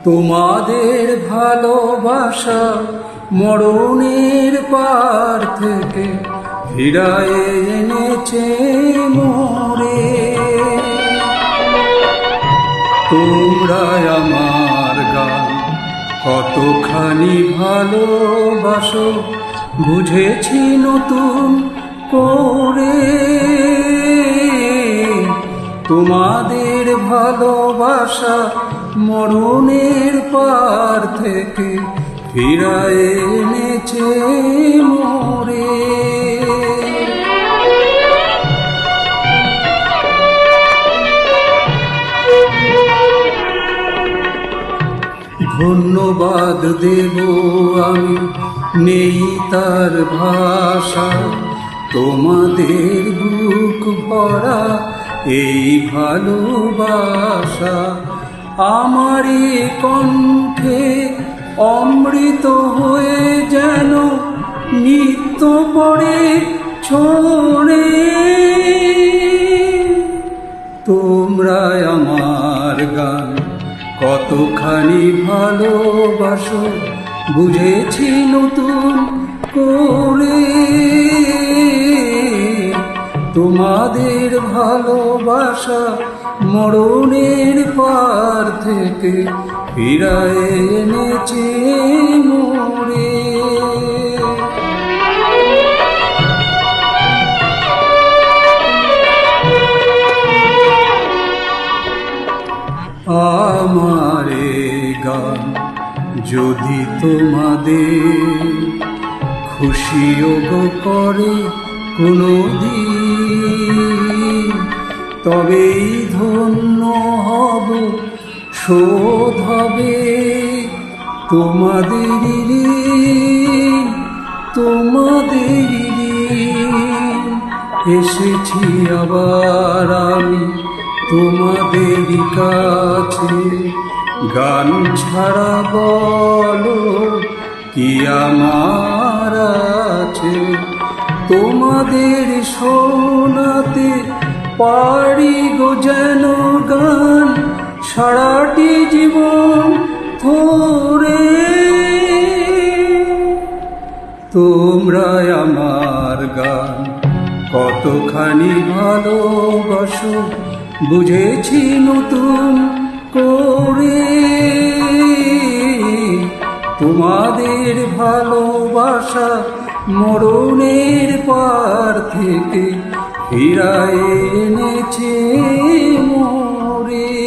তোমাদের ভালোবাসা মরণের পার থেকে ফিরায়ে এনেছে মোরে। তোমরা আমার গান কতখানি ভালোবাসো বুঝেছি নতুন করে। তোমাদের ভালোবাসা মরণের পার থেকে ফিরায়ে এনেছে মোরে। ধন্যবাদ দেব আমি নেই তার ভাষা, তোমাদের বুক ভরা এই ভালোবাসা আমারই কণ্ঠে অমৃত হয়ে যেন নিত্য পড়ে ছড়ে। তোমরা আমার গান কতখানি ভালোবাসো বুঝেছি নতুন করে। তোমাদের ভালোবাসা মরণের পার থেকে ফিরায়ে এনেছে মোরে। আমার গান যদি তোমাদের খুশিও করে কোনদিন, তবেই ধন্য হব শোধ হবে তোমাদেরই ঋণ। এসেছি আবার আমি তোমাদেরই কাছে, গান ছাড়া বলো কি আমার আছে। তোমাদের শোনাতে পারি গো যেন গান সারাটি জীবন ধরে। তোমরা আমার গান কতখানি ভালোবাসো বুঝেছি নতুন করে। তোমাদের ভালোবাসা মরণের পার থেকে ফিরায়ে এনেছে মোরে।